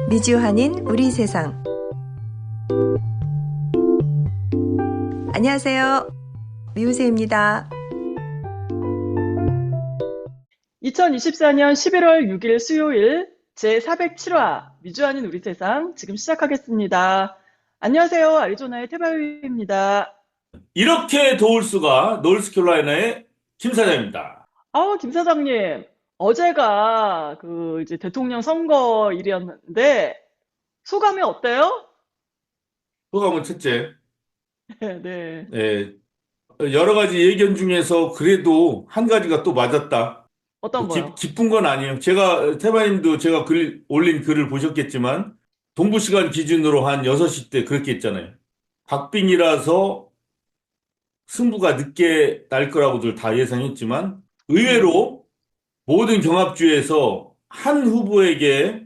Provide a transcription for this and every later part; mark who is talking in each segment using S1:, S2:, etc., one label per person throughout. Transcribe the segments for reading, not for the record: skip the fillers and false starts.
S1: 미주한인 우리 세상. 안녕하세요. 미우새입니다.
S2: 2024년 11월 6일 수요일 제407화 미주한인 우리 세상 지금 시작하겠습니다. 안녕하세요. 아리조나의 태바유입니다.
S3: 이렇게 더울 수가 노스캐롤라이나의 김 사장입니다.
S2: 김 사장님, 어제가 이제 대통령 선거일이었는데 소감이 어때요?
S3: 소감은 첫째,
S2: 네.
S3: 예, 여러 가지 예견 중에서 그래도 한 가지가 또 맞았다.
S2: 어떤 거요?
S3: 기쁜 건 아니에요. 태바님도 제가 올린 글을 보셨겠지만, 동부 시간 기준으로 한 6시 때 그렇게 했잖아요. 박빙이라서 승부가 늦게 날 거라고들 다 예상했지만, 의외로 모든 경합주에서 한 후보에게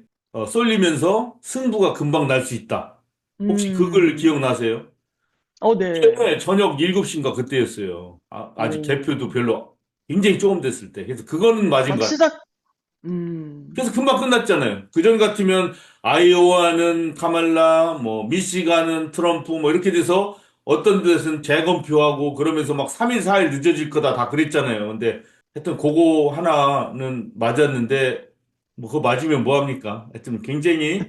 S3: 쏠리면서 승부가 금방 날 수 있다. 혹시 그걸 기억나세요?
S2: 네.
S3: 네, 저녁 7시인가 그때였어요. 아직 개표도 별로 굉장히 조금 됐을 때. 그래서 그거는 맞은
S2: 막
S3: 것 같아요. 그래서 금방 끝났잖아요. 그전 같으면 아이오와는 카말라, 뭐 미시간은 트럼프 뭐 이렇게 돼서 어떤 데서는 재검표하고 그러면서 막 3일, 4일 늦어질 거다 다 그랬잖아요. 근데 하여튼 그거 하나는 맞았는데 뭐 그거 맞으면 뭐 합니까? 하여튼 굉장히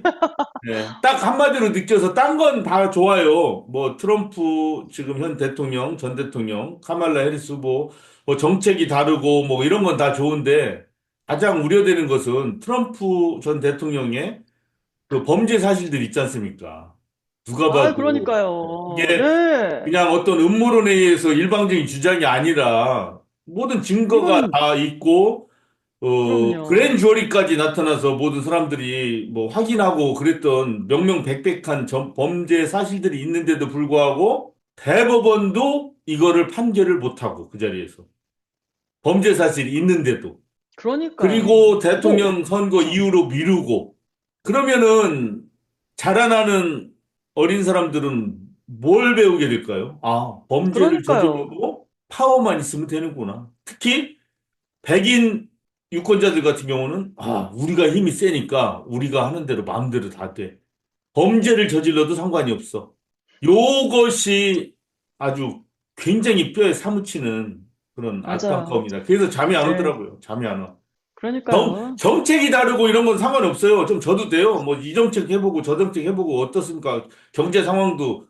S3: 딱 한마디로 느껴서 딴 건 다 좋아요. 뭐 트럼프 지금 현 대통령, 전 대통령, 카말라 해리스 후보 뭐 정책이 다르고 뭐 이런 건 다 좋은데 가장 우려되는 것은 트럼프 전 대통령의 그 범죄 사실들 있지 않습니까? 누가 봐도
S2: 그러니까요.
S3: 이게
S2: 네.
S3: 그냥 어떤 음모론에 의해서 일방적인 주장이 아니라 모든 증거가
S2: 이건,
S3: 다 있고
S2: 그럼요.
S3: 그랜주어리까지 나타나서 모든 사람들이 뭐 확인하고 그랬던 명명백백한 범죄 사실들이 있는데도 불구하고 대법원도 이거를 판결을 못하고 그 자리에서 범죄 사실이 있는데도
S2: 그러니까요.
S3: 그리고 대통령 선거
S2: 참.
S3: 이후로 미루고 그러면은 자라나는 어린 사람들은 뭘 배우게 될까요? 아, 범죄를
S2: 그러니까요.
S3: 저질러도 파워만 있으면 되는구나. 특히 백인 유권자들 같은 경우는 우리가 힘이 세니까 우리가 하는 대로 마음대로 다 돼. 범죄를 저질러도 상관이 없어. 요것이 아주 굉장히 뼈에 사무치는 그런
S2: 맞아요.
S3: 안타까움이다. 그래서 잠이 안
S2: 네.
S3: 오더라고요. 잠이 안 와.
S2: 그러니까요.
S3: 정책이 다르고 이런 건 상관없어요. 좀 져도 돼요. 뭐 이 정책 해보고 저 정책 해보고 어떻습니까? 경제 상황도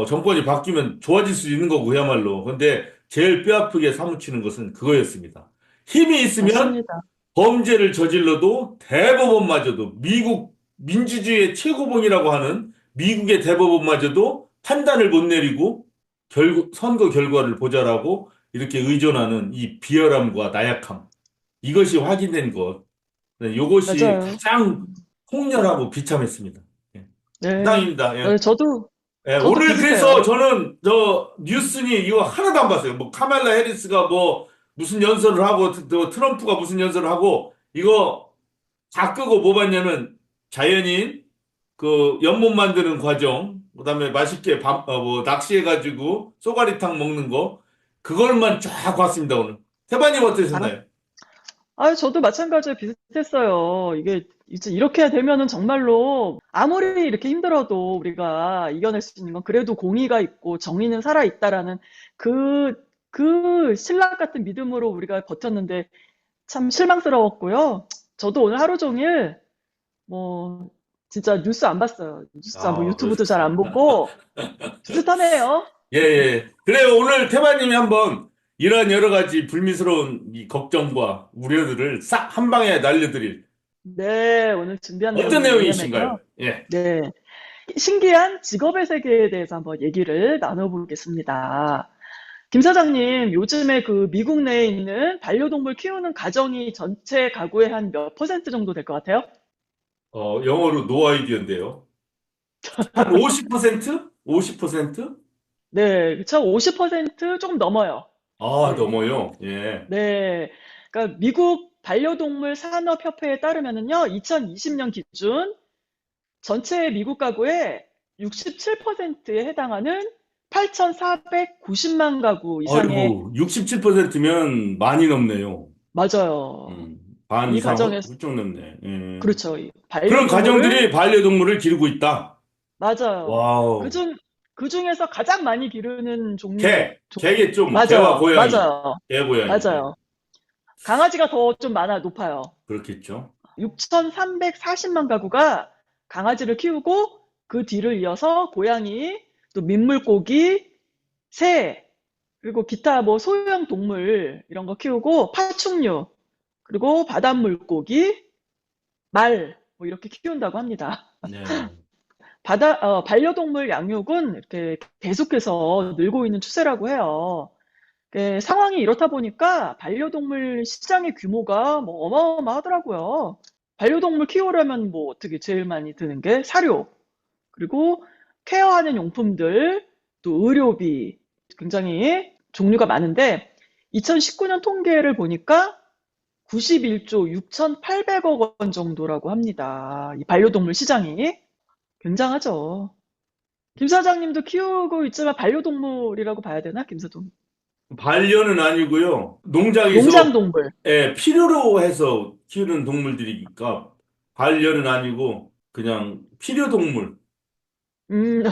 S3: 정권이 바뀌면 좋아질 수 있는 거고 그야말로. 근데 제일 뼈아프게 사무치는 것은 그거였습니다. 힘이 있으면
S2: 맞습니다.
S3: 범죄를 저질러도 대법원마저도 미국 민주주의의 최고봉이라고 하는 미국의 대법원마저도 판단을 못 내리고 결국 선거 결과를 보자라고 이렇게 의존하는 이 비열함과 나약함. 이것이 확인된 것. 네, 이것이
S2: 맞아요.
S3: 가장 폭렬하고 비참했습니다. 예.
S2: 네.
S3: 이상입니다. 예.
S2: 저도,
S3: 예,
S2: 저도
S3: 오늘 그래서
S2: 비슷해요.
S3: 저는 저 뉴스니 이거 하나도 안 봤어요. 뭐 카말라 해리스가 뭐 무슨 연설을 하고 또 트럼프가 무슨 연설을 하고 이거 다 끄고 뭐 봤냐면 자연인 그 연못 만드는 과정 그다음에 맛있게 뭐 낚시해가지고 쏘가리탕 먹는 거 그걸만 쫙 봤습니다 오늘. 태반님
S2: 아,
S3: 어떠셨나요?
S2: 저도 마찬가지로 비슷했어요. 이게 이제 이렇게 되면은 정말로 아무리 이렇게 힘들어도 우리가 이겨낼 수 있는 건 그래도 공의가 있고 정의는 살아있다라는 그 신라 같은 믿음으로 우리가 버텼는데 참 실망스러웠고요. 저도 오늘 하루 종일 뭐 진짜 뉴스 안 봤어요. 뉴스 안 보고 유튜브도 잘 안
S3: 그러셨구나.
S2: 보고 비슷하네요.
S3: 예, 예. 그래요. 오늘 태바님이 한번 이런 여러 가지 불미스러운 이 걱정과 우려들을 싹 한 방에 날려드릴
S2: 네, 오늘 준비한
S3: 어떤
S2: 내용이
S3: 내용이신가요?
S2: 뭐냐면요.
S3: 예.
S2: 네, 신기한 직업의 세계에 대해서 한번 얘기를 나눠보겠습니다. 김 사장님, 요즘에 그 미국 내에 있는 반려동물 키우는 가정이 전체 가구의 한 몇 퍼센트 정도 될 것 같아요?
S3: 영어로 노 아이디어인데요. 한 50%? 50%?
S2: 네, 그쵸? 50% 조금 넘어요. 네.
S3: 넘어요. 예.
S2: 네. 그러니까 미국 반려동물 산업협회에 따르면은요, 2020년 기준 전체 미국 가구의 67%에 해당하는 8,490만 가구 이상의,
S3: 아이고, 67%면 많이 넘네요.
S2: 맞아요.
S3: 반
S2: 이
S3: 이상
S2: 가정에서,
S3: 훌쩍 넘네. 예.
S2: 그렇죠. 이
S3: 그런
S2: 반려동물을,
S3: 가정들이 반려동물을 기르고 있다.
S2: 맞아요.
S3: 와우.
S2: 그 중에서 가장 많이 기르는
S3: 개겠죠, 뭐. 개와
S2: 맞아요.
S3: 고양이.
S2: 맞아요.
S3: 개, 고양이. 예.
S2: 맞아요. 강아지가 더 좀 높아요.
S3: 그렇겠죠.
S2: 6,340만 가구가 강아지를 키우고 그 뒤를 이어서 고양이, 또 민물고기, 새, 그리고 기타 뭐 소형 동물 이런 거 키우고 파충류, 그리고 바닷물고기, 말, 뭐 이렇게 키운다고 합니다.
S3: 네.
S2: 반려동물 양육은 이렇게 계속해서 늘고 있는 추세라고 해요. 상황이 이렇다 보니까 반려동물 시장의 규모가 뭐 어마어마하더라고요. 반려동물 키우려면 뭐 어떻게 제일 많이 드는 게 사료, 그리고 케어하는 용품들, 또 의료비 굉장히 종류가 많은데 2019년 통계를 보니까 91조 6,800억 원 정도라고 합니다. 이 반려동물 시장이 굉장하죠. 김 사장님도 키우고 있지만 반려동물이라고 봐야 되나?
S3: 반려는 아니고요. 농장에서
S2: 농장동물.
S3: 필요로 해서 키우는 동물들이니까 반려는 아니고 그냥 필요 동물.
S2: 음,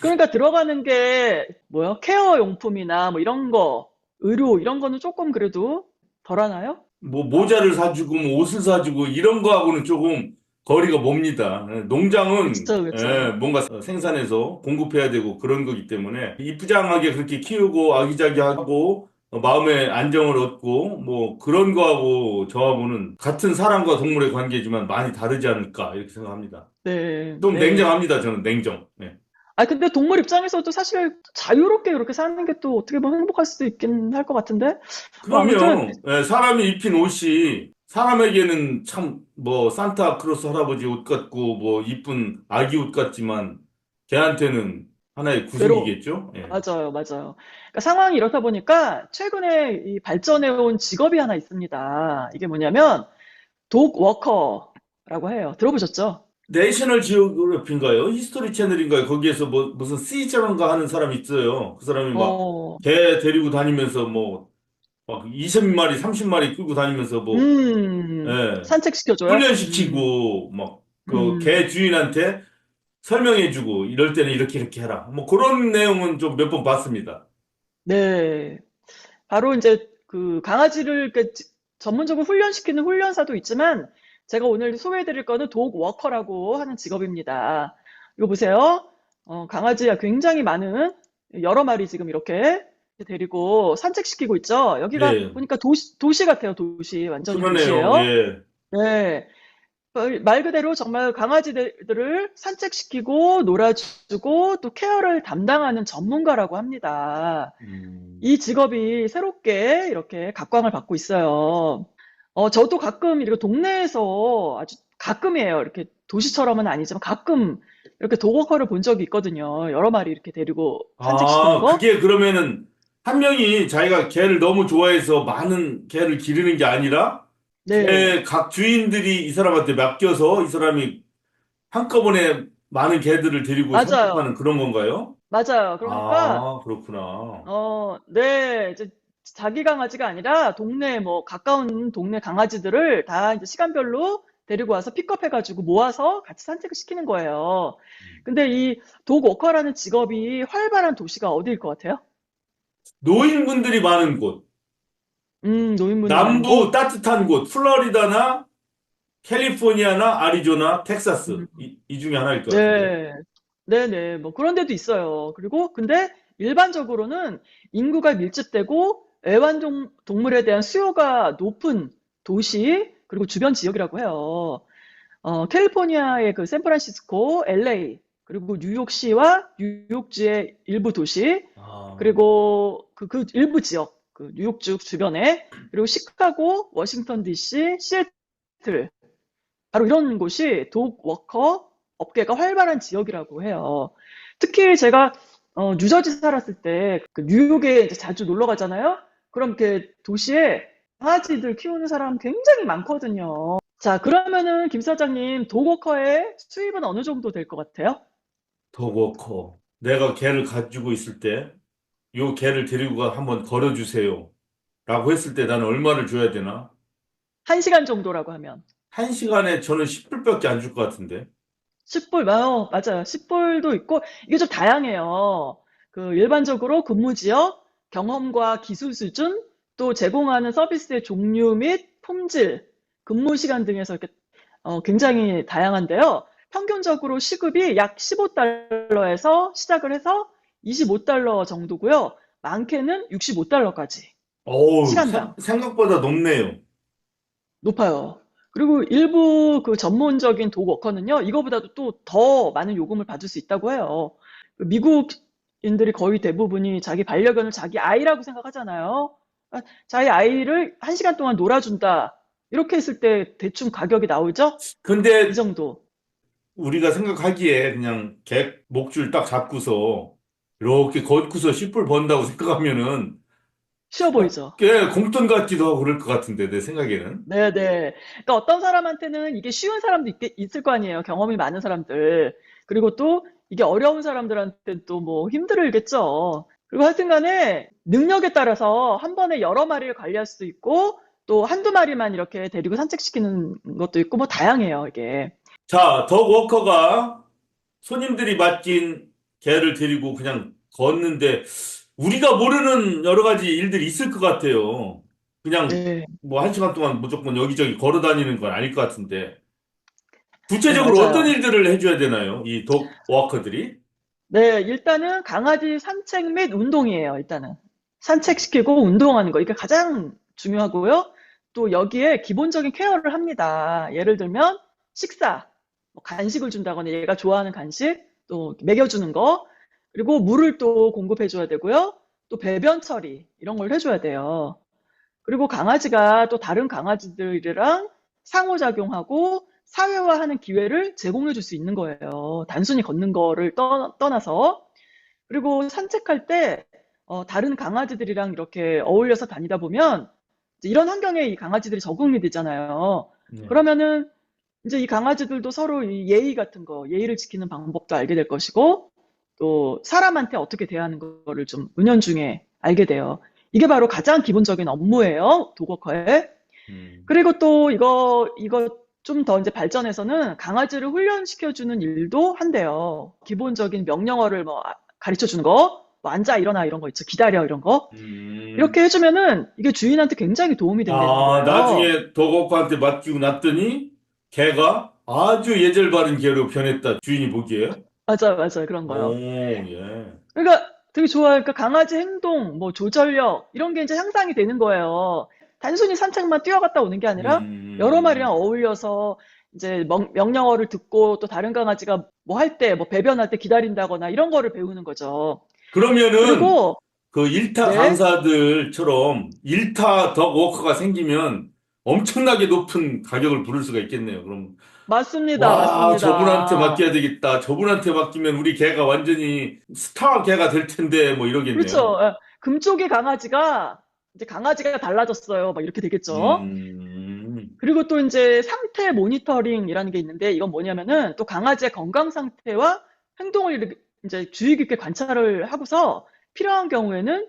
S2: 그러니까 들어가는 게 뭐요? 케어 용품이나 뭐 이런 거, 의료 이런 거는 조금 그래도 덜 하나요?
S3: 뭐 모자를 사주고 뭐 옷을 사주고 이런 거하고는 조금 거리가 멉니다. 농장은
S2: 그쵸, 그쵸.
S3: 뭔가 생산해서 공급해야 되고 그런 거기 때문에 이쁘장하게 그렇게 키우고 아기자기하고 마음의 안정을 얻고 뭐 그런 거하고 저하고는 같은 사람과 동물의 관계지만 많이 다르지 않을까 이렇게 생각합니다.
S2: 네,
S3: 좀
S2: 네.
S3: 냉정합니다. 저는 냉정. 네.
S2: 근데 동물 입장에서도 사실 자유롭게 이렇게 사는 게 또 어떻게 보면 행복할 수도 있긴 할 것 같은데. 아무튼,
S3: 그럼요. 사람이 입힌 옷이 사람에게는 참 뭐 산타크로스 할아버지 옷 같고 뭐 이쁜 아기 옷 같지만 걔한테는 하나의
S2: 외로,
S3: 구속이겠죠? 예.
S2: 맞아요, 맞아요. 그러니까 상황이 이렇다 보니까 최근에 이 발전해온 직업이 하나 있습니다. 이게 뭐냐면, 독워커라고 해요. 들어보셨죠?
S3: 내셔널 지오그래피인가요? 히스토리 채널인가요? 거기에서 뭐 무슨 시저런가 하는 사람이 있어요. 그 사람이 막
S2: 어,
S3: 개 데리고 다니면서 뭐 막 20마리, 30마리 끌고 다니면서 뭐 예.
S2: 산책시켜줘요?
S3: 훈련시키고 막 그
S2: 음,
S3: 개 주인한테 설명해주고 이럴 때는 이렇게 이렇게 해라. 뭐 그런 내용은 좀 몇 번 봤습니다.
S2: 네. 바로 이제 그 강아지를 이렇게 전문적으로 훈련시키는 훈련사도 있지만 제가 오늘 소개해드릴 거는 독워커라고 하는 직업입니다. 이거 보세요. 강아지가 굉장히 많은 여러 마리 지금 이렇게 데리고 산책시키고 있죠. 여기가
S3: 네,
S2: 보니까 도시 같아요. 도시. 완전히
S3: 그러네요.
S2: 도시예요.
S3: 예.
S2: 네. 말 그대로 정말 강아지들을 산책시키고 놀아주고 또 케어를 담당하는 전문가라고 합니다.
S3: 음,
S2: 이 직업이 새롭게 이렇게 각광을 받고 있어요. 저도 가끔 이렇게 동네에서 아주 가끔이에요. 이렇게 도시처럼은 아니지만 가끔 이렇게 도그워커를 본 적이 있거든요. 여러 마리 이렇게 데리고 산책시키는
S3: 아,
S2: 거.
S3: 그게 그러면은 한 명이 자기가 개를 너무 좋아해서 많은 개를 기르는 게 아니라
S2: 네,
S3: 개 각 주인들이 이 사람한테 맡겨서 이 사람이 한꺼번에 많은 개들을 데리고
S2: 맞아요.
S3: 산책하는 그런 건가요?
S2: 맞아요. 그러니까
S3: 아, 그렇구나.
S2: 네, 이제 자기 강아지가 아니라 동네 뭐 가까운 동네 강아지들을 다 이제 시간별로 데리고 와서 픽업해가지고 모아서 같이 산책을 시키는 거예요. 근데 이 독워커라는 직업이 활발한 도시가 어디일 것 같아요?
S3: 노인분들이 많은 곳,
S2: 노인분들 많은
S3: 남부
S2: 곳?
S3: 따뜻한 곳, 플로리다나 캘리포니아나 아리조나, 텍사스.
S2: 음,
S3: 이 중에 하나일 것 같은데요.
S2: 네, 네네, 뭐 그런 데도 있어요. 그리고 근데 일반적으로는 인구가 밀집되고 애완동물에 대한 수요가 높은 도시, 그리고 주변 지역이라고 해요. 캘리포니아의 그 샌프란시스코, LA, 그리고 뉴욕시와 뉴욕주의 일부 도시,
S3: 아,
S2: 그리고 그 일부 지역, 그 뉴욕주 주변에, 그리고 시카고, 워싱턴 DC, 시애틀, 바로 이런 곳이 독워커 업계가 활발한 지역이라고 해요. 특히 제가 뉴저지 살았을 때 그 뉴욕에 이제 자주 놀러 가잖아요. 그럼 이렇게 도시에 강아지들 키우는 사람 굉장히 많거든요. 자, 그러면은 김 사장님 독워커의 수입은 어느 정도 될 것 같아요?
S3: 더워커. 내가 개를 가지고 있을 때, 요 개를 데리고 가 한번 걸어주세요. 라고 했을 때 나는 얼마를 줘야 되나?
S2: 1시간 정도라고 하면.
S3: 1시간에 저는 10불밖에 안 줄 것 같은데.
S2: 10불, 맞아요. 10불도 있고, 이게 좀 다양해요. 그 일반적으로 근무 지역, 경험과 기술 수준, 또 제공하는 서비스의 종류 및 품질, 근무 시간 등에서 이렇게 굉장히 다양한데요. 평균적으로 시급이 약 15달러에서 시작을 해서 25달러 정도고요. 많게는 65달러까지.
S3: 어우,
S2: 시간당.
S3: 생각보다 높네요.
S2: 높아요. 그리고 일부 그 전문적인 도그워커는요, 이거보다도 또 더 많은 요금을 받을 수 있다고 해요. 그 미국인들이 거의 대부분이 자기 반려견을 자기 아이라고 생각하잖아요. 자기 아이를 1시간 동안 놀아준다. 이렇게 했을 때 대충 가격이 나오죠? 이
S3: 근데
S2: 정도.
S3: 우리가 생각하기에 그냥 개 목줄 딱 잡고서 이렇게 걷고서 10불 번다고 생각하면은
S2: 쉬워 보이죠?
S3: 꽤 공돈 같기도 하고 그럴 것 같은데, 내 생각에는.
S2: 네네. 그러니까 어떤 사람한테는 이게 쉬운 사람도 있을 거 아니에요. 경험이 많은 사람들. 그리고 또 이게 어려운 사람들한테는 또 뭐 힘들겠죠. 그리고 하여튼 간에 능력에 따라서 한 번에 여러 마리를 관리할 수도 있고 또 한두 마리만 이렇게 데리고 산책시키는 것도 있고 뭐 다양해요, 이게.
S3: 자, 덕워커가 손님들이 맡긴 개를 데리고 그냥 걷는데 우리가 모르는 여러 가지 일들이 있을 것 같아요. 그냥
S2: 네.
S3: 뭐 1시간 동안 무조건 여기저기 걸어 다니는 건 아닐 것 같은데.
S2: 네,
S3: 구체적으로 어떤
S2: 맞아요.
S3: 일들을 해줘야 되나요? 이 덕워커들이?
S2: 네, 일단은 강아지 산책 및 운동이에요, 일단은. 산책시키고 운동하는 거. 이게 가장 중요하고요. 또 여기에 기본적인 케어를 합니다. 예를 들면, 식사, 뭐 간식을 준다거나 얘가 좋아하는 간식, 또 먹여주는 거, 그리고 물을 또 공급해줘야 되고요. 또 배변 처리, 이런 걸 해줘야 돼요. 그리고 강아지가 또 다른 강아지들이랑 상호작용하고 사회화하는 기회를 제공해 줄 수 있는 거예요. 단순히 걷는 거를 떠나서. 그리고 산책할 때 다른 강아지들이랑 이렇게 어울려서 다니다 보면 이제 이런 환경에 이 강아지들이 적응이 되잖아요.
S3: 네.
S2: 그러면은 이제 이 강아지들도 서로 이 예의 같은 거, 예의를 지키는 방법도 알게 될 것이고 또 사람한테 어떻게 대하는 거를 좀 은연중에 알게 돼요. 이게 바로 가장 기본적인 업무예요, 도그워커의.
S3: 음.
S2: 그리고 또 이거 좀 더 이제 발전해서는 강아지를 훈련시켜주는 일도 한대요. 기본적인 명령어를 뭐 가르쳐 주는 거, 뭐 앉아, 일어나 이런 거 있죠. 기다려 이런 거.
S3: 음.
S2: 이렇게 해주면은 이게 주인한테 굉장히 도움이 된다는
S3: 아,
S2: 거예요.
S3: 나중에 덕워커한테 맡기고 났더니 개가 아주 예절 바른 개로 변했다. 주인이 보기에.
S2: 맞아요, 맞아요. 그런
S3: 오,
S2: 거요.
S3: 예.
S2: 그러니까 되게 좋아요. 그러니까 강아지 행동, 뭐 조절력 이런 게 이제 향상이 되는 거예요. 단순히 산책만 뛰어갔다 오는 게 아니라 여러 마리랑
S3: 음.
S2: 어울려서 이제 명령어를 듣고 또 다른 강아지가 뭐 할 때, 뭐 배변할 때 기다린다거나 이런 거를 배우는 거죠.
S3: 그러면은
S2: 그리고
S3: 그 일타
S2: 네,
S3: 강사들처럼 일타 덕워커가 생기면 엄청나게 높은 가격을 부를 수가 있겠네요. 그럼
S2: 맞습니다,
S3: 와, 저분한테
S2: 맞습니다.
S3: 맡겨야 되겠다. 저분한테 맡기면 우리 개가 완전히 스타 개가 될 텐데 뭐 이러겠네요.
S2: 그렇죠. 예. 금쪽이 강아지가 이제 강아지가 달라졌어요. 막 이렇게 되겠죠.
S3: 음.
S2: 그리고 또 이제 상태 모니터링이라는 게 있는데 이건 뭐냐면은 또 강아지의 건강 상태와 행동을 이제 주의 깊게 관찰을 하고서 필요한 경우에는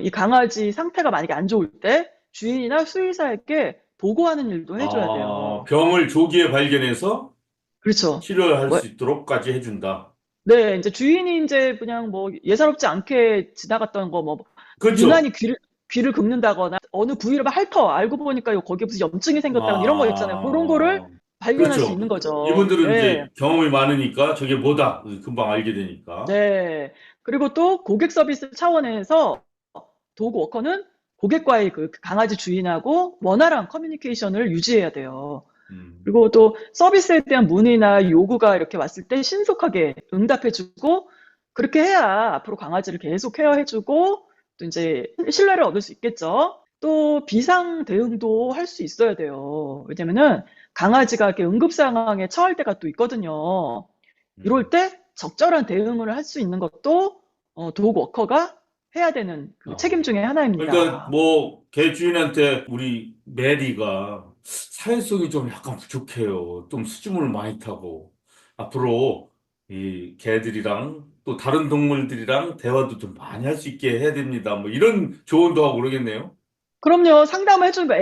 S2: 이 강아지 상태가 만약에 안 좋을 때 주인이나 수의사에게 보고하는 일도 해줘야
S3: 아,
S2: 돼요.
S3: 병을 조기에 발견해서
S2: 그렇죠.
S3: 치료할
S2: 뭐,
S3: 수 있도록까지 해준다.
S2: 네, 이제 주인이 이제 그냥 뭐 예사롭지 않게 지나갔던 거 뭐
S3: 그렇죠?
S2: 유난히 귀를 긁는다거나 어느 부위를 막 핥어 알고 보니까 거기에 무슨 염증이 생겼다거나 이런 거 있잖아요. 그런 거를
S3: 아,
S2: 발견할 수
S3: 그렇죠.
S2: 있는 거죠.
S3: 이분들은
S2: 네.
S3: 이제 경험이 많으니까 저게 뭐다. 금방 알게 되니까.
S2: 네. 그리고 또 고객 서비스 차원에서 도그 워커는 고객과의 그 강아지 주인하고 원활한 커뮤니케이션을 유지해야 돼요.
S3: 음.
S2: 그리고 또 서비스에 대한 문의나 요구가 이렇게 왔을 때 신속하게 응답해주고 그렇게 해야 앞으로 강아지를 계속 케어해주고 또 이제 신뢰를 얻을 수 있겠죠. 또 비상 대응도 할 수 있어야 돼요. 왜냐면은 강아지가 이렇게 응급 상황에 처할 때가 또 있거든요. 이럴
S3: 음.
S2: 때 적절한 대응을 할 수 있는 것도 도그 워커가 해야 되는 그
S3: 어.
S2: 책임 중에
S3: 그러니까
S2: 하나입니다.
S3: 뭐 개 주인한테 우리 메리가 사회성이 좀 약간 부족해요. 좀 수줍음을 많이 타고 앞으로 이 개들이랑 또 다른 동물들이랑 대화도 좀 많이 할 수 있게 해야 됩니다. 뭐 이런 조언도 하고 그러겠네요.
S2: 그럼요. 상담을 해주는 거.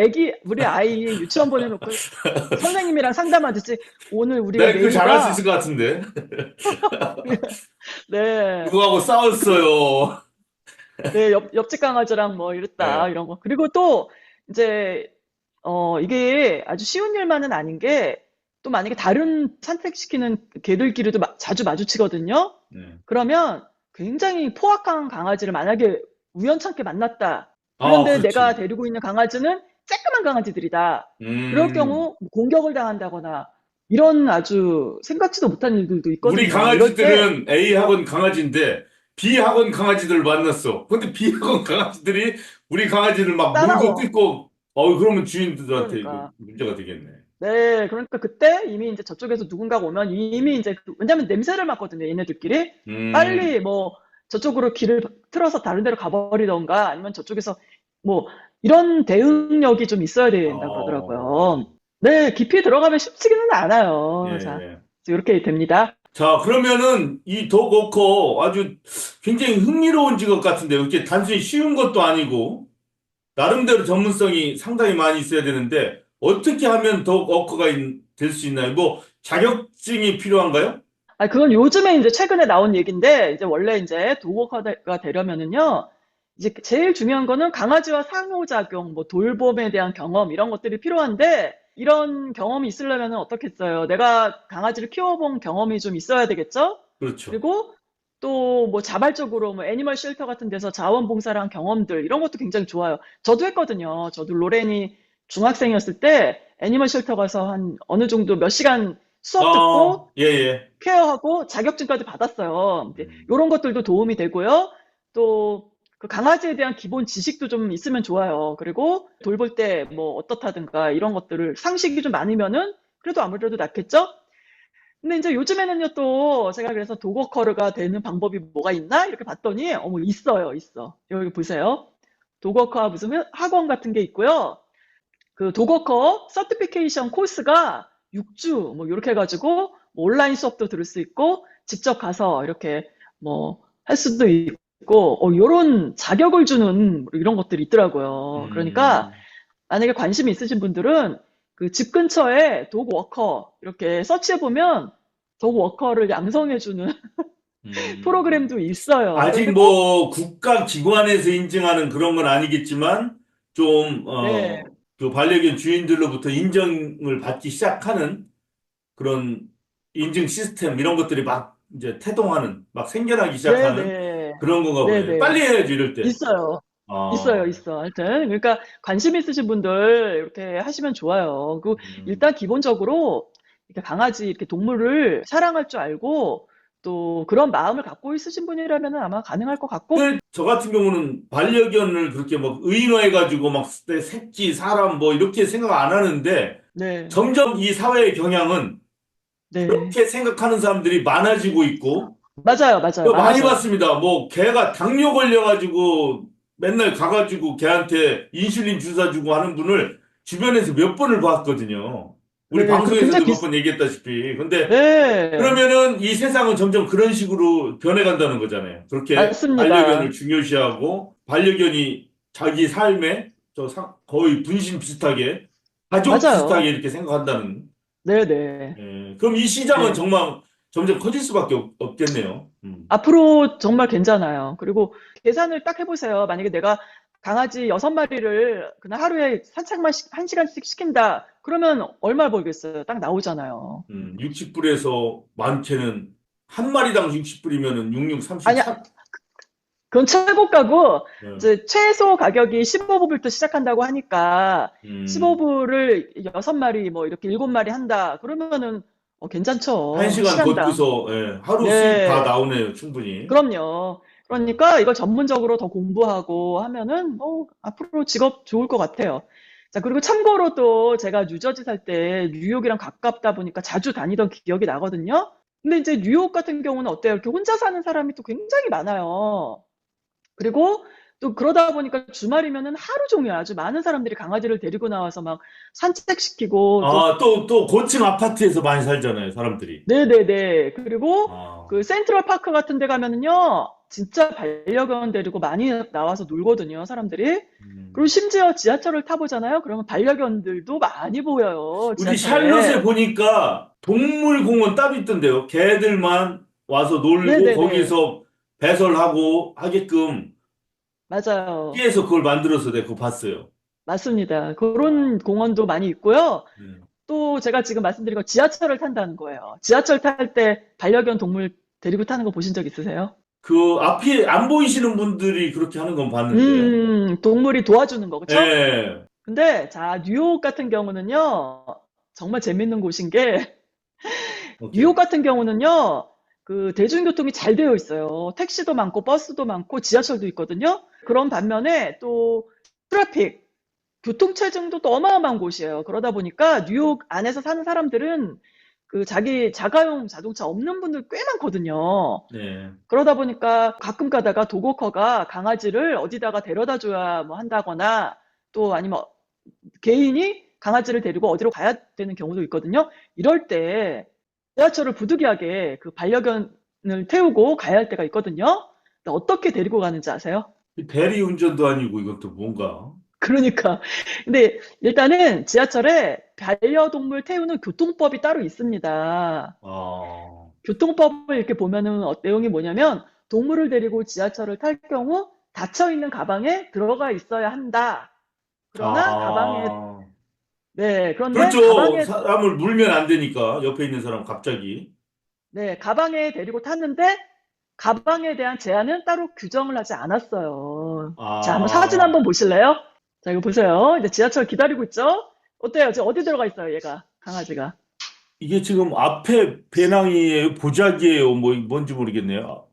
S2: 우리 아이 유치원 보내놓고 선생님이랑 상담하듯이 오늘 우리가
S3: 네, 그거 잘할 수 있을
S2: 네이가,
S3: 것 같은데.
S2: 네,
S3: 누구하고 싸웠어요.
S2: 네, 옆집 강아지랑 뭐 이랬다,
S3: 네.
S2: 이런 거. 그리고 또 이제, 이게 아주 쉬운 일만은 아닌 게 또 만약에 다른 산책시키는 개들끼리도 자주 마주치거든요.
S3: 네.
S2: 그러면 굉장히 포악한 강아지를 만약에 우연찮게 만났다.
S3: 아,
S2: 그런데 내가
S3: 그렇지.
S2: 데리고 있는 강아지는 쬐끄만 강아지들이다. 그럴
S3: 음.
S2: 경우 공격을 당한다거나 이런 아주 생각지도 못한 일들도
S3: 우리
S2: 있거든요. 이럴 때,
S3: 강아지들은 A학원 강아지인데 B학원 강아지들을 만났어. 근데 B학원 강아지들이 우리 강아지를 막 물고
S2: 싸나워.
S3: 뜯고, 그러면 주인들한테 이거
S2: 그러니까.
S3: 문제가 되겠네.
S2: 네, 그러니까 그때 이미 이제 저쪽에서 누군가가 오면 이미 이제, 왜냐면 냄새를 맡거든요, 얘네들끼리.
S3: 음.
S2: 빨리 뭐 저쪽으로 길을 틀어서 다른 데로 가버리던가 아니면 저쪽에서 뭐 이런 대응력이 좀 있어야 된다
S3: 어,
S2: 그러더라고요. 네, 깊이 들어가면 쉽지는 않아요. 자,
S3: 예.
S2: 이렇게 됩니다.
S3: 자, 그러면은 이 독워커 아주 굉장히 흥미로운 직업 같은데, 이렇게 단순히 쉬운 것도 아니고, 나름대로 전문성이 상당히 많이 있어야 되는데, 어떻게 하면 독워커가 될 수 있나요? 뭐, 자격증이 필요한가요?
S2: 아, 그건 요즘에 이제 최근에 나온 얘기인데, 이제 원래 이제 도그워커가 되려면은요, 이제 제일 중요한 거는 강아지와 상호작용, 뭐 돌봄에 대한 경험, 이런 것들이 필요한데, 이런 경험이 있으려면 어떻겠어요? 내가 강아지를 키워본 경험이 좀 있어야 되겠죠?
S3: 그렇죠.
S2: 그리고 또 뭐 자발적으로 뭐 애니멀 쉘터 같은 데서 자원봉사를 한 경험들, 이런 것도 굉장히 좋아요. 저도 했거든요. 저도 로렌이 중학생이었을 때 애니멀 쉘터 가서 한 어느 정도 몇 시간 수업 듣고
S3: 예, 예.
S2: 케어하고 자격증까지 받았어요. 이제
S3: 음,
S2: 요런 것들도 도움이 되고요. 또 그 강아지에 대한 기본 지식도 좀 있으면 좋아요. 그리고 돌볼 때 뭐 어떻다든가 이런 것들을 상식이 좀 많으면은 그래도 아무래도 낫겠죠? 근데 이제 요즘에는요 또 제가 그래서 도그워커가 되는 방법이 뭐가 있나? 이렇게 봤더니 어머 있어요, 있어. 여기 보세요. 도그워커 무슨 학원 같은 게 있고요. 그 도거커 서티피케이션 코스가 6주 뭐 이렇게 해가지고 뭐 온라인 수업도 들을 수 있고 직접 가서 이렇게 뭐 할 수도 있고 요런 자격을 주는 이런 것들이 있더라고요. 그러니까
S3: 음,
S2: 만약에 관심이 있으신 분들은 그 집 근처에 도그워커 이렇게 서치해 보면 도그워커를 양성해 주는
S3: 음.
S2: 프로그램도 있어요.
S3: 아직
S2: 그런데 꼭
S3: 뭐 국가기관에서 인증하는 그런 건 아니겠지만 좀,
S2: 네,
S3: 그 반려견 주인들로부터 인정을 받기 시작하는 그런 인증 시스템 이런 것들이 막 이제 태동하는, 막 생겨나기
S2: 네,
S3: 시작하는
S2: 네,
S3: 그런 건가
S2: 네,
S3: 보네요.
S2: 네.
S3: 빨리 해야지, 이럴 때.
S2: 있어요. 있어요,
S3: 아,
S2: 있어. 하여튼, 그러니까 관심 있으신 분들 이렇게 하시면 좋아요. 그
S3: 음.
S2: 일단 기본적으로 이렇게 강아지, 이렇게 동물을 사랑할 줄 알고 또 그런 마음을 갖고 있으신 분이라면 아마 가능할 것 같고,
S3: 근데 저 같은 경우는 반려견을 그렇게 막 의인화해가지고 막 내 새끼, 사람 뭐 이렇게 생각 안 하는데
S2: 네,
S3: 점점 이 사회의 경향은
S2: 네.
S3: 그렇게 생각하는 사람들이 많아지고 있고
S2: 맞아요, 맞아요.
S3: 저 많이
S2: 많아져요.
S3: 봤습니다. 뭐 개가 당뇨 걸려가지고 맨날 가가지고 개한테 인슐린 주사 주고 하는 분을 주변에서 몇 번을 봤거든요. 우리
S2: 네, 그리고 굉장히
S3: 방송에서도 몇 번 얘기했다시피. 근데
S2: 네,
S3: 그러면은 이 세상은 점점 그런 식으로 변해간다는 거잖아요. 그렇게 반려견을
S2: 맞습니다.
S3: 중요시하고 반려견이 자기 삶에 거의 분신 비슷하게 가족 비슷하게
S2: 맞아요.
S3: 이렇게 생각한다는.
S2: 네, 네.
S3: 그럼 이 시장은
S2: 네.
S3: 정말 점점 커질 수밖에 없겠네요.
S2: 앞으로 정말 괜찮아요. 그리고 계산을 딱 해보세요. 만약에 내가 강아지 6마리를 그냥 하루에 산책만 1시간씩 시킨다. 그러면 얼마 벌겠어요? 딱 나오잖아요.
S3: 60불에서 많게는 한 마리당 60불이면은 66,
S2: 아니야,
S3: 33.
S2: 그건 최고가고,
S3: 네.
S2: 이제 최소 가격이 15불부터 시작한다고 하니까,
S3: 음,
S2: 15불을 6마리, 뭐 이렇게 7마리 한다. 그러면은,
S3: 한
S2: 괜찮죠.
S3: 시간
S2: 시간당.
S3: 걷고서 예, 하루 수입 다
S2: 네.
S3: 나오네요, 충분히.
S2: 그럼요. 그러니까 이걸 전문적으로 더 공부하고 하면은 앞으로 직업 좋을 것 같아요. 자, 그리고 참고로 또 제가 뉴저지 살 때 뉴욕이랑 가깝다 보니까 자주 다니던 기억이 나거든요. 근데 이제 뉴욕 같은 경우는 어때요? 이렇게 혼자 사는 사람이 또 굉장히 많아요. 그리고 또 그러다 보니까 주말이면은 하루 종일 아주 많은 사람들이 강아지를 데리고 나와서 막 산책시키고 또
S3: 또 고층 아파트에서 많이 살잖아요, 사람들이.
S2: 네네네. 그리고
S3: 아,
S2: 그 센트럴 파크 같은 데 가면은요, 진짜 반려견 데리고 많이 나와서 놀거든요, 사람들이. 그리고
S3: 음.
S2: 심지어 지하철을 타보잖아요. 그러면 반려견들도 많이 보여요,
S3: 우리 샬롯에
S2: 지하철에.
S3: 보니까 동물공원 따로 있던데요. 개들만 와서 놀고
S2: 네네네.
S3: 거기서 배설하고 하게끔
S2: 맞아요.
S3: 시에서 그걸 만들어서 내가 그거 봤어요.
S2: 맞습니다. 그런 공원도 많이 있고요.
S3: 네.
S2: 또 제가 지금 말씀드린 거 지하철을 탄다는 거예요. 지하철 탈 때 반려견 동물 데리고 타는 거 보신 적 있으세요?
S3: 그 앞이 안 보이시는 분들이 그렇게 하는 건 봤는데.
S2: 동물이 도와주는 거, 그쵸?
S3: 예.
S2: 근데, 자, 뉴욕 같은 경우는요, 정말 재밌는 곳인 게, 뉴욕
S3: 오케이.
S2: 같은 경우는요, 그 대중교통이 잘 되어 있어요. 택시도 많고, 버스도 많고, 지하철도 있거든요. 그런 반면에 또, 트래픽, 교통체증도 또 어마어마한 곳이에요. 그러다 보니까 뉴욕 안에서 사는 사람들은 그 자기 자가용 자동차 없는 분들 꽤 많거든요.
S3: 네.
S2: 그러다 보니까 가끔 가다가 도그워커가 강아지를 어디다가 데려다 줘야 뭐 한다거나 또 아니면 개인이 강아지를 데리고 어디로 가야 되는 경우도 있거든요. 이럴 때 지하철을 부득이하게 그 반려견을 태우고 가야 할 때가 있거든요. 근데 어떻게 데리고 가는지 아세요?
S3: 대리 운전도 아니고 이것도 뭔가.
S2: 그러니까. 근데 일단은 지하철에 반려동물 태우는 교통법이 따로 있습니다.
S3: 아,
S2: 교통법을 이렇게 보면은 내용이 뭐냐면 동물을 데리고 지하철을 탈 경우 닫혀 있는 가방에 들어가 있어야 한다. 그러나 가방에
S3: 아.
S2: 네, 그런데
S3: 그렇죠.
S2: 가방에
S3: 사람을 물면 안 되니까 옆에 있는 사람 갑자기.
S2: 네, 가방에 데리고 탔는데 가방에 대한 제한은 따로 규정을 하지 않았어요. 자, 한번 사진
S3: 아,
S2: 한번 보실래요? 자, 이거 보세요. 이제 지하철 기다리고 있죠? 어때요? 지금 어디 들어가 있어요, 얘가? 강아지가.
S3: 이게 지금 앞에 배낭이에요? 보자기예요? 뭐, 뭔지 모르겠네요.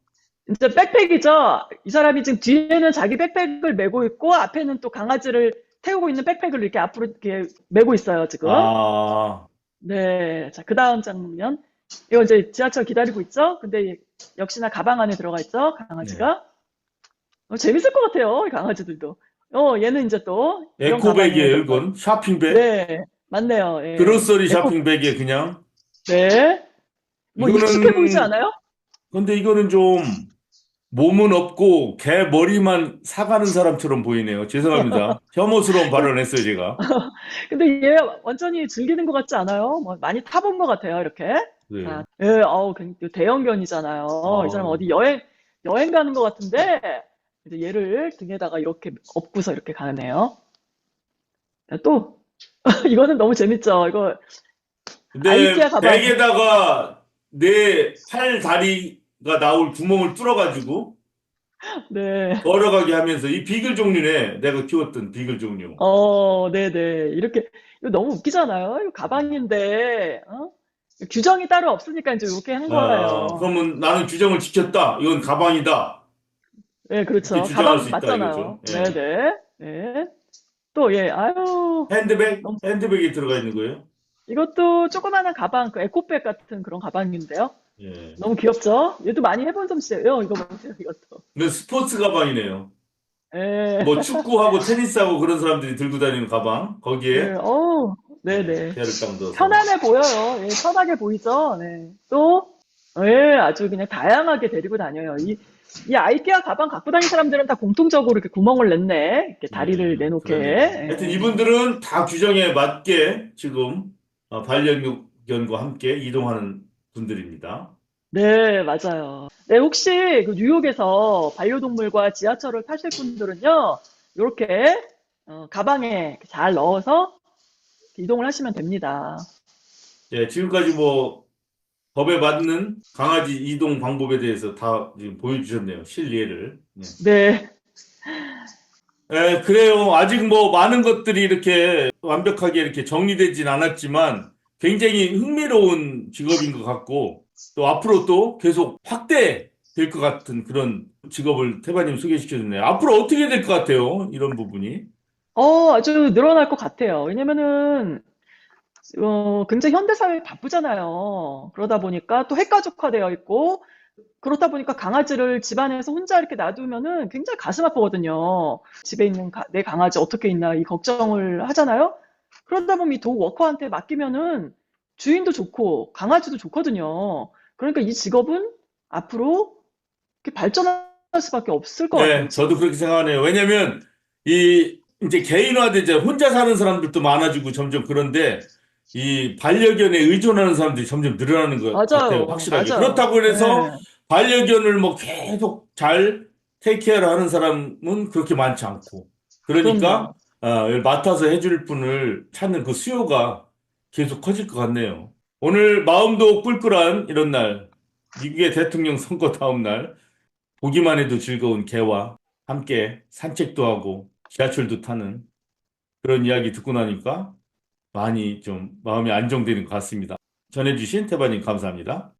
S2: 이제 백팩이죠? 이 사람이 지금 뒤에는 자기 백팩을 메고 있고 앞에는 또 강아지를 태우고 있는 백팩을 이렇게 앞으로 이렇게 메고 있어요, 지금.
S3: 아,
S2: 네. 자, 그 다음 장면. 이거 이제 지하철 기다리고 있죠? 근데 역시나 가방 안에 들어가 있죠?
S3: 네.
S2: 강아지가. 재밌을 것 같아요, 이 강아지들도. 얘는 이제 또 이런 가방에
S3: 에코백이에요,
S2: 들어가.
S3: 이건. 쇼핑백?
S2: 네. 맞네요. 예.
S3: 그로서리
S2: 에코,
S3: 쇼핑백에 그냥.
S2: 네. 뭐 익숙해 보이지
S3: 이거는,
S2: 않아요?
S3: 근데 이거는 좀 몸은 없고 개 머리만 사가는 사람처럼 보이네요. 죄송합니다. 혐오스러운 발언했어요, 제가.
S2: 근데 얘 완전히 즐기는 것 같지 않아요? 뭐 많이 타본 것 같아요, 이렇게.
S3: 네.
S2: 자, 예, 대형견이잖아요. 이 사람
S3: 아,
S2: 어디 여행 가는 것 같은데, 이제 얘를 등에다가 이렇게 업고서 이렇게 가네요. 자, 또, 이거는 너무 재밌죠? 이거, 아이케아
S3: 근데
S2: 가방.
S3: 백에다가 내 팔 다리가 나올 구멍을 뚫어가지고
S2: 네.
S3: 걸어가게 하면서 이 비글 종류네. 내가 키웠던 비글 종류.
S2: 네네. 이거 너무 웃기잖아요? 이거 가방인데, 규정이 따로 없으니까 이제 이렇게 한 거예요.
S3: 그러면 나는 규정을 지켰다. 이건 가방이다.
S2: 네,
S3: 이렇게
S2: 그렇죠.
S3: 주장할
S2: 가방
S3: 수 있다
S2: 맞잖아요.
S3: 이거죠. 예.
S2: 네네. 네. 또, 예, 아유,
S3: 핸드백?
S2: 너무,
S3: 핸드백에 들어가 있는 거예요?
S2: 이것도 조그마한 가방, 그 에코백 같은 그런 가방인데요.
S3: 예.
S2: 너무 귀엽죠? 얘도 많이 해본 솜씨예요. 이거 보세요, 이것도.
S3: 근데 스포츠 가방이네요.
S2: 예,
S3: 뭐 축구하고 테니스하고 그런 사람들이 들고 다니는 가방.
S2: 예,
S3: 거기에 예,
S2: 네네.
S3: 배를 딱 넣어서.
S2: 편안해 보여요. 예, 편하게 보이죠? 네. 또, 예, 아주 그냥 다양하게 데리고 다녀요. 이 아이케아 가방 갖고 다니는 사람들은 다 공통적으로 이렇게 구멍을 냈네. 이렇게 다리를 내놓게.
S3: 그러네요. 하여튼
S2: 예.
S3: 이분들은 다 규정에 맞게 지금 반려견과 함께 이동하는 분들입니다.
S2: 네, 맞아요. 네, 혹시 그 뉴욕에서 반려동물과 지하철을 타실 분들은요, 이렇게 가방에 잘 넣어서 이동을 하시면 됩니다.
S3: 예, 지금까지 뭐 법에 맞는 강아지 이동 방법에 대해서 다 지금 보여주셨네요. 실예를. 예.
S2: 네,
S3: 그래요. 아직 뭐 많은 것들이 이렇게 완벽하게 이렇게 정리되진 않았지만 굉장히 흥미로운 직업인 것 같고 또 앞으로 또 계속 확대될 것 같은 그런 직업을 태바님 소개시켜 줬네요. 앞으로 어떻게 될 것 같아요? 이런 부분이.
S2: 아주 늘어날 것 같아요. 왜냐면은 굉장히 현대사회 바쁘잖아요. 그러다 보니까 또 핵가족화되어 있고, 그렇다 보니까 강아지를 집안에서 혼자 이렇게 놔두면은 굉장히 가슴 아프거든요. 집에 있는 내 강아지 어떻게 있나 이 걱정을 하잖아요. 그러다 보면 이 독워커한테 맡기면은 주인도 좋고 강아지도 좋거든요. 그러니까 이 직업은 앞으로 이렇게 발전할 수밖에 없을 것 같아요.
S3: 네, 저도 그렇게 생각하네요. 왜냐면, 이제 개인화되자 혼자 사는 사람들도 많아지고 점점 그런데, 이 반려견에 의존하는 사람들이 점점 늘어나는 것 같아요.
S2: 맞아요.
S3: 확실하게.
S2: 맞아요.
S3: 그렇다고 해서
S2: 네.
S3: 반려견을 뭐 계속 잘 테이크케어를 하는 사람은 그렇게 많지 않고. 그러니까,
S2: 그럼요.
S3: 맡아서 해줄 분을 찾는 그 수요가 계속 커질 것 같네요. 오늘 마음도 꿀꿀한 이런 날, 미국의 대통령 선거 다음 날, 보기만 해도 즐거운 개와 함께 산책도 하고 지하철도 타는 그런 이야기 듣고 나니까 많이 좀 마음이 안정되는 것 같습니다. 전해주신 태바님 감사합니다.